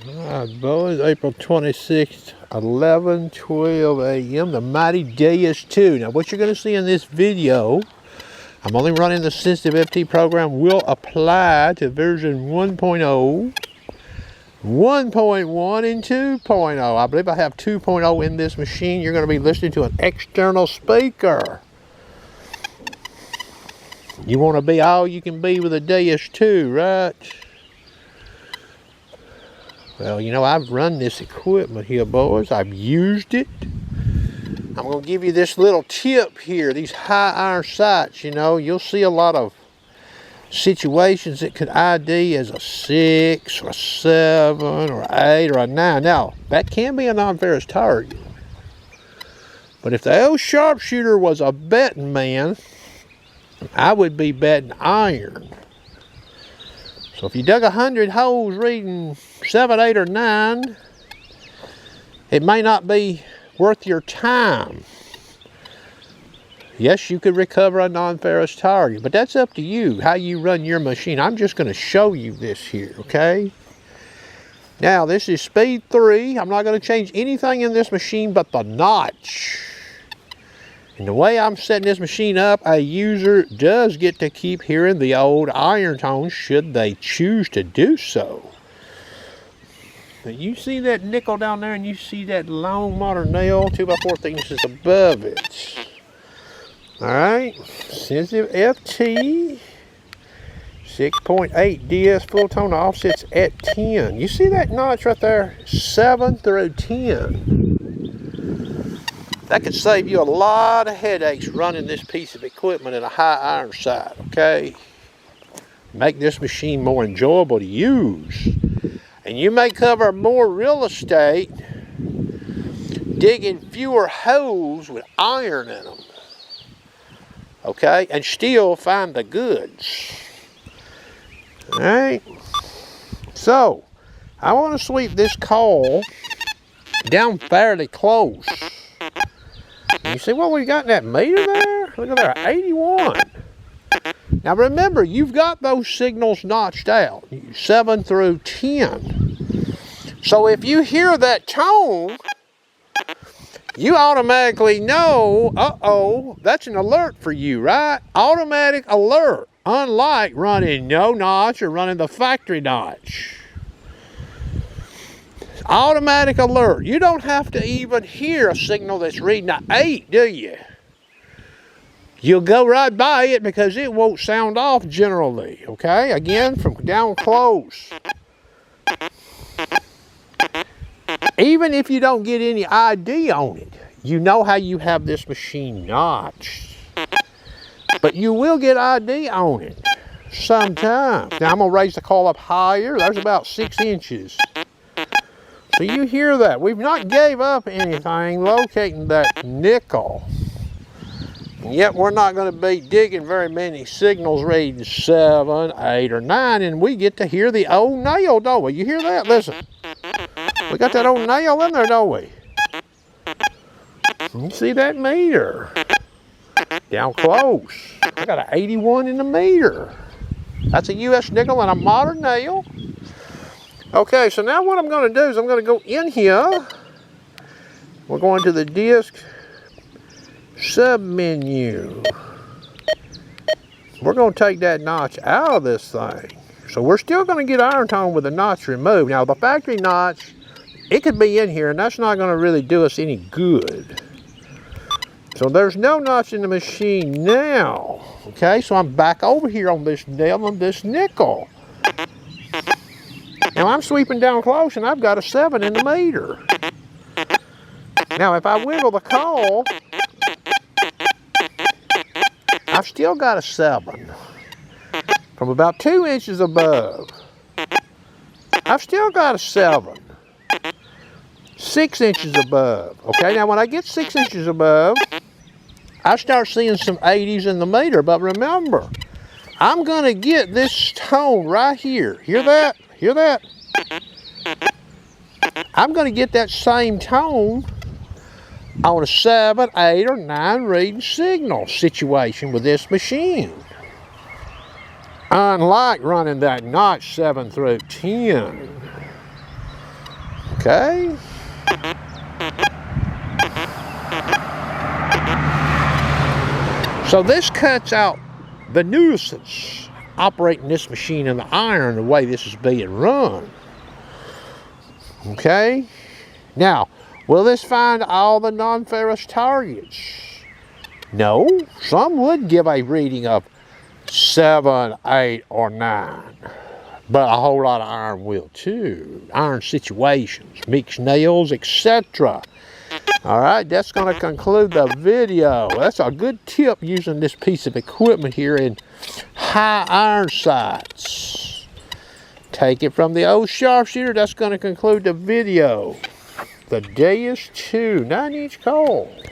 Alright, boys, April 26th, 11:12 a.m. The mighty Deus 2. Now, what you're going to see in this video, I'm only running the sensitive FT program, will apply to version 1.0, 1.1, and 2.0. I believe I have 2.0 in this machine. You're going to be listening to an external speaker. You want to be all you can be with a Deus 2, right? Well, you know, I've run this equipment here, boys. I've used it. I'm going to give you this little tip here. These high iron sights, you know, you'll see a lot of situations that could ID as a 6 or a 7 or 8 or a 9. Now, that can be a non-ferrous target. But if the old sharpshooter was a betting man, I would be betting iron. So if you dug 100 holes reading 7, 8, or 9, it may not be worth your time. Yes, you could recover a non-ferrous target, but that's up to you, how you run your machine. I'm just going to show you this here, okay? Now, this is speed 3. I'm not going to change anything in this machine but the notch. And the way I'm setting this machine up, a user does get to keep hearing the old iron tones should they choose to do so. Now you see that nickel down there, and you see that long modern nail 2x4 thicknesses above it. Alright, sensitive FT, 6.8 DS full tone offsets at 10. You see that notch right there? 7 through 10. That could save you a lot of headaches running this piece of equipment in a high iron sight, okay? Make this machine more enjoyable to use. And you may cover more real estate digging fewer holes with iron in them, okay? And still find the goods. All right? So, I want to sweep this coil down fairly close. And you see what we got in that meter there? Look at there, 81. Now remember, you've got those signals notched out, 7 through 10. So if you hear that tone, you automatically know, uh-oh, that's an alert for you, right? Automatic alert, unlike running no notch or running the factory notch. Automatic alert. You don't have to even hear a signal that's reading an 8, do you? You'll go right by it because it won't sound off generally, okay? Again, from down close. Even if you don't get any ID on it, you know how you have this machine notched. But you will get ID on it sometime. Now I'm going to raise the coil up higher. There's about 6 inches. So you hear that. We've not gave up anything locating that nickel. And yet we're not going to be digging very many signals reading 7, 8, or 9. And we get to hear the old nail, don't we? You hear that? Listen. We got that old nail in there, don't we? You see that meter? Down close. I got an 81 in the meter. That's a US nickel and a modern nail. Okay, so now what I'm going to do is I'm going to go in here. We're going to the disc sub-menu. We're going to take that notch out of this thing. So we're still going to get iron tone with the notch removed. Now the factory notch, it could be in here, and that's not going to really do us any good. So there's no notch in the machine now. Okay, so I'm back over here on this nail on this nickel. Now I'm sweeping down close and I've got a 7 in the meter. Now if I wiggle the coil, I've still got a 7. From about 2 inches above, I've still got a 7. 6 inches above. Okay, now when I get 6 inches above, I start seeing some 80s in the meter. But remember, I'm going to get this tone right here. Hear that? Hear that? I'm going to get that same tone on a 7, 8, or 9 reading signal situation with this machine. Unlike running that notch 7 through 10. Okay. So this cuts out the nuisance operating this machine in the iron the way this is being run. Okay. Now, will this find all the non-ferrous targets? No. Some would give a reading of 7, 8, or 9. But a whole lot of iron will too. Iron situations, mixed nails, etc. Alright, that's going to conclude the video. That's a good tip using this piece of equipment here in high iron sights. Take it from the old sharpshooter. That's going to conclude the video. The Deus 2 9-inch coil.